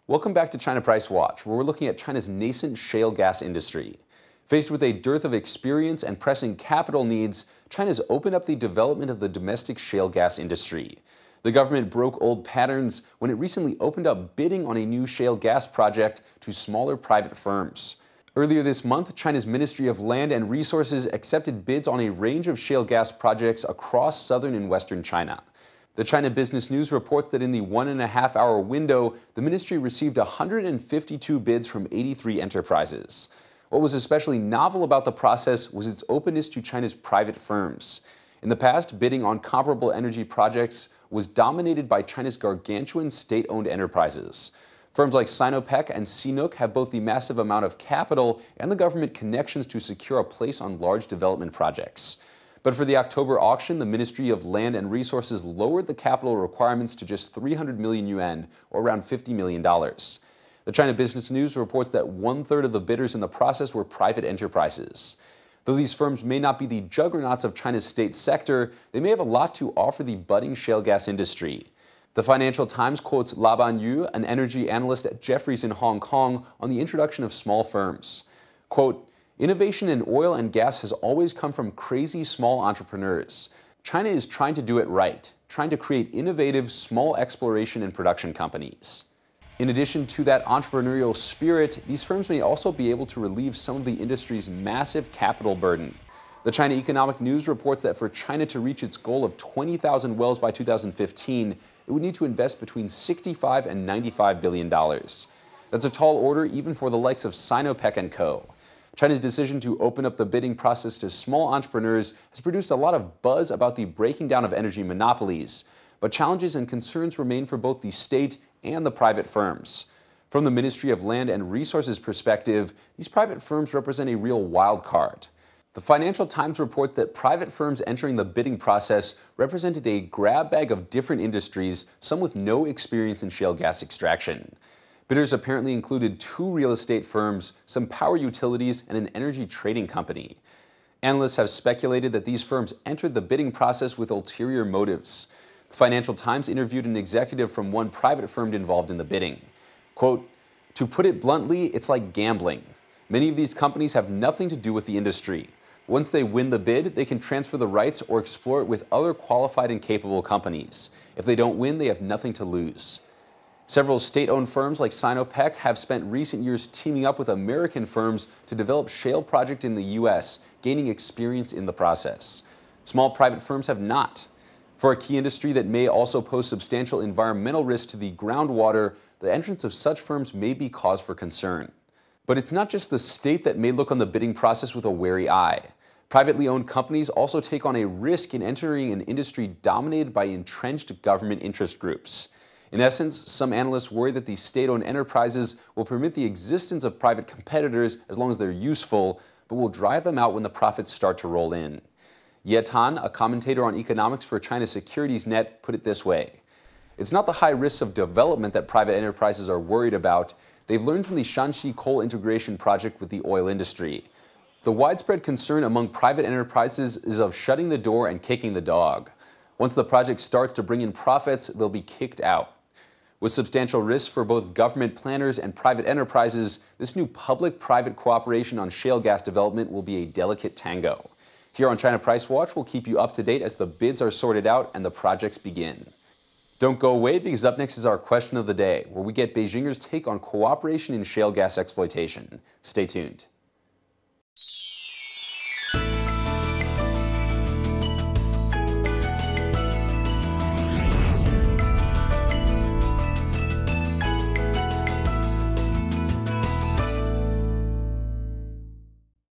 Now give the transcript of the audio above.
Welcome back to China Price Watch, where we're looking at China's nascent shale gas industry. Faced with a dearth of experience and pressing capital needs, China's opened up the development of the domestic shale gas industry. The government broke old patterns when it recently opened up bidding on a new shale gas project to smaller private firms. Earlier this month, China's Ministry of Land and Resources accepted bids on a range of shale gas projects across southern and western China. The China Business News reports that in the 1.5-hour window, the ministry received 152 bids from 83 enterprises. What was especially novel about the process was its openness to China's private firms. In the past, bidding on comparable energy projects was dominated by China's gargantuan state-owned enterprises. Firms like Sinopec and CNOOC have both the massive amount of capital and the government connections to secure a place on large development projects. But for the October auction, the Ministry of Land and Resources lowered the capital requirements to just 300 million yuan, or around $50 million. The China Business News reports that 1/3 of the bidders in the process were private enterprises. Though these firms may not be the juggernauts of China's state sector, they may have a lot to offer the budding shale gas industry. The Financial Times quotes La Banyu, an energy analyst at Jefferies in Hong Kong, on the introduction of small firms. Quote, "Innovation in oil and gas has always come from crazy small entrepreneurs. China is trying to do it right, trying to create innovative small exploration and production companies." In addition to that entrepreneurial spirit, these firms may also be able to relieve some of the industry's massive capital burden. The China Economic News reports that for China to reach its goal of 20,000 wells by 2015, it would need to invest between $65 and $95 billion. That's a tall order even for the likes of Sinopec and Co. China's decision to open up the bidding process to small entrepreneurs has produced a lot of buzz about the breaking down of energy monopolies, but challenges and concerns remain for both the state and the private firms. From the Ministry of Land and Resources perspective, these private firms represent a real wild card. The Financial Times reports that private firms entering the bidding process represented a grab bag of different industries, some with no experience in shale gas extraction. Bidders apparently included 2 real estate firms, some power utilities, and an energy trading company. Analysts have speculated that these firms entered the bidding process with ulterior motives. The Financial Times interviewed an executive from one private firm involved in the bidding. Quote, "To put it bluntly, it's like gambling. Many of these companies have nothing to do with the industry. Once they win the bid, they can transfer the rights or explore it with other qualified and capable companies. If they don't win, they have nothing to lose." Several state-owned firms like Sinopec have spent recent years teaming up with American firms to develop shale projects in the U.S., gaining experience in the process. Small private firms have not. For a key industry that may also pose substantial environmental risk to the groundwater, the entrance of such firms may be cause for concern. But it's not just the state that may look on the bidding process with a wary eye. Privately owned companies also take on a risk in entering an industry dominated by entrenched government interest groups. In essence, some analysts worry that these state-owned enterprises will permit the existence of private competitors as long as they're useful, but will drive them out when the profits start to roll in. Ye Tan, a commentator on economics for China Securities Net, put it this way: "It's not the high risks of development that private enterprises are worried about. They've learned from the Shanxi coal integration project with the oil industry. The widespread concern among private enterprises is of shutting the door and kicking the dog. Once the project starts to bring in profits, they'll be kicked out." With substantial risks for both government planners and private enterprises, this new public-private cooperation on shale gas development will be a delicate tango. Here on China Price Watch, we'll keep you up to date as the bids are sorted out and the projects begin. Don't go away, because up next is our question of the day, where we get Beijingers' take on cooperation in shale gas exploitation. Stay tuned.